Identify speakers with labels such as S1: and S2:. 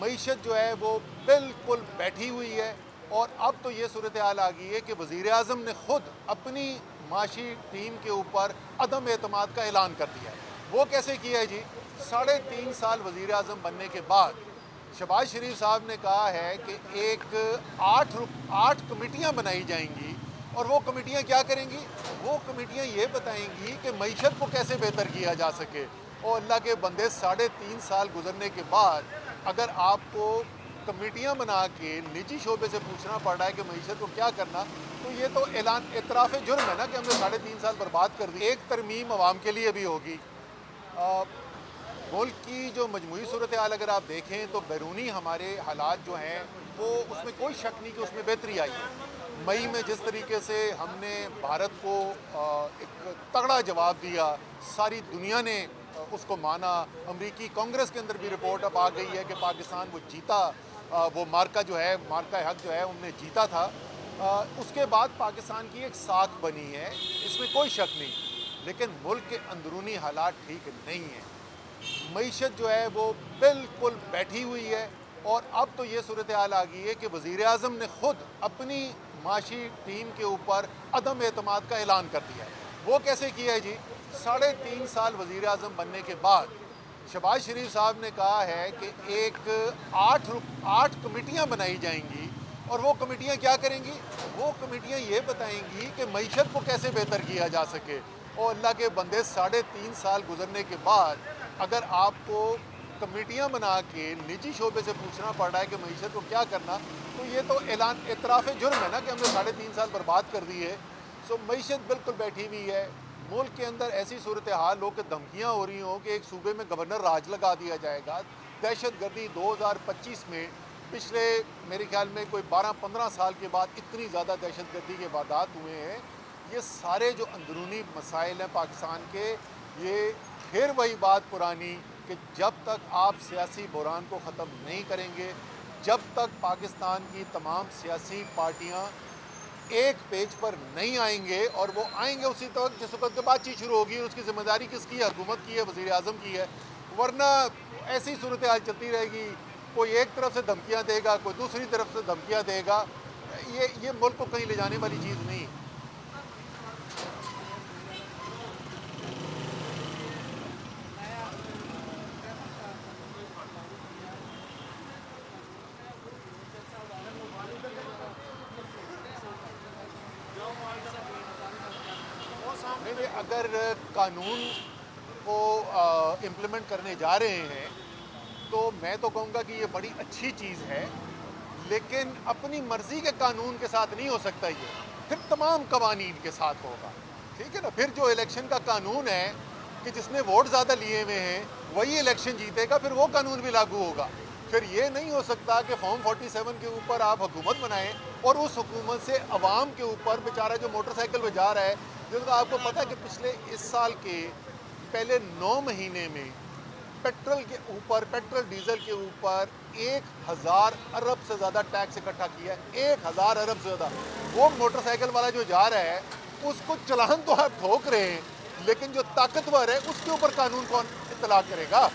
S1: معیشت جو ہے وہ بالکل بیٹھی ہوئی ہے، اور اب تو یہ صورتحال آ گئی ہے کہ وزیر اعظم نے خود اپنی معاشی ٹیم کے اوپر عدم اعتماد کا اعلان کر دیا ہے۔ وہ کیسے کیا ہے جی؟ 3.5 سال وزیر اعظم بننے کے بعد شہباز شریف صاحب نے کہا ہے کہ ایک 8 کمیٹیاں بنائی جائیں گی، اور وہ کمیٹیاں کیا کریں گی؟ وہ کمیٹیاں یہ بتائیں گی کہ معیشت کو کیسے بہتر کیا جا سکے۔ اور اللہ کے بندے، 3.5 سال گزرنے کے بعد اگر آپ کو کمیٹیاں بنا کے نجی شعبے سے پوچھنا پڑ رہا ہے کہ معیشت کو کیا کرنا، تو یہ تو اعتراف جرم ہے نا کہ ہم نے 3.5 سال برباد کر دی۔ ایک ترمیم عوام کے لیے بھی ہوگی۔ ملک کی جو مجموعی صورتحال اگر آپ دیکھیں تو بیرونی ہمارے حالات جو ہیں وہ اس میں کوئی شک نہیں کہ اس میں بہتری آئی ہے۔ مئی میں جس طریقے سے ہم نے بھارت کو ایک تگڑا جواب دیا، ساری دنیا نے اس کو مانا، امریکی کانگریس کے اندر بھی رپورٹ اب آ گئی ہے کہ پاکستان وہ جیتا، وہ مارکا جو ہے، مارکا حق جو ہے ان نے جیتا تھا۔ اس کے بعد پاکستان کی ایک ساکھ بنی ہے، اس میں کوئی شک نہیں، لیکن ملک کے اندرونی حالات ٹھیک نہیں ہیں۔ معیشت جو ہے وہ بالکل بیٹھی ہوئی ہے، اور اب تو یہ صورتحال آ گئی ہے کہ وزیر اعظم نے خود اپنی معاشی ٹیم کے اوپر عدم اعتماد کا اعلان کر دیا ہے۔ وہ کیسے کیا ہے جی؟ 3.5 سال وزیر اعظم بننے کے بعد شہباز شریف صاحب نے کہا ہے کہ ایک 8 کمیٹیاں بنائی جائیں گی، اور وہ کمیٹیاں کیا کریں گی؟ وہ کمیٹیاں یہ بتائیں گی کہ معیشت کو کیسے بہتر کیا جا سکے۔ اور اللہ کے بندے، 3.5 سال گزرنے کے بعد اگر آپ کو کمیٹیاں بنا کے نجی شعبے سے پوچھنا پڑ رہا ہے کہ معیشت کو کیا کرنا، تو یہ تو اعتراف جرم ہے نا کہ ہم نے 3.5 سال برباد کر دی ہے۔ معیشت بالکل بیٹھی ہوئی ہے۔ ملک کے اندر ایسی صورتحال ہو کہ دھمکیاں ہو رہی ہوں کہ ایک صوبے میں گورنر راج لگا دیا جائے گا۔ دہشت گردی 2025 میں پچھلے میرے خیال میں کوئی 12-15 سال کے بعد اتنی زیادہ دہشت گردی کے واردات ہوئے ہیں۔ یہ سارے جو اندرونی مسائل ہیں پاکستان کے، یہ پھر وہی بات پرانی کہ جب تک آپ سیاسی بحران کو ختم نہیں کریں گے، جب تک پاکستان کی تمام سیاسی پارٹیاں ایک پیج پر نہیں آئیں گے، اور وہ آئیں گے اسی وقت جس وقت بات چیت شروع ہوگی، اس کی ذمہ داری کس کی ہے؟ حکومت کی ہے، وزیر اعظم کی ہے۔ ورنہ ایسی صورتحال چلتی رہے گی، کوئی ایک طرف سے دھمکیاں دے گا، کوئی دوسری طرف سے دھمکیاں دے گا۔ یہ ملک کو کہیں لے جانے والی چیز نہیں۔ اگر قانون کو امپلیمنٹ کرنے جا رہے ہیں تو میں تو کہوں گا کہ یہ بڑی اچھی چیز ہے، لیکن اپنی مرضی کے قانون کے ساتھ نہیں ہو سکتا۔ یہ پھر تمام قوانین کے ساتھ ہوگا، ٹھیک ہے نا؟ پھر جو الیکشن کا قانون ہے کہ جس نے ووٹ زیادہ لیے ہوئے ہیں وہی الیکشن جیتے گا، پھر وہ قانون بھی لاگو ہوگا۔ پھر یہ نہیں ہو سکتا کہ فارم 47 کے اوپر آپ حکومت بنائیں اور اس حکومت سے عوام کے اوپر بیچارہ جو موٹر سائیکل پہ جا رہا ہے، جس کا آپ کو پتہ ہے کہ پچھلے اس سال کے پہلے 9 مہینے میں پیٹرول ڈیزل کے اوپر 1000 ارب سے زیادہ ٹیکس اکٹھا کیا ہے۔ 1000 ارب سے زیادہ۔ وہ موٹر سائیکل والا جو جا رہا ہے اس کو چلان تو آپ ٹھوک رہے ہیں، لیکن جو طاقتور ہے اس کے اوپر قانون کون اطلاق کرے گا؟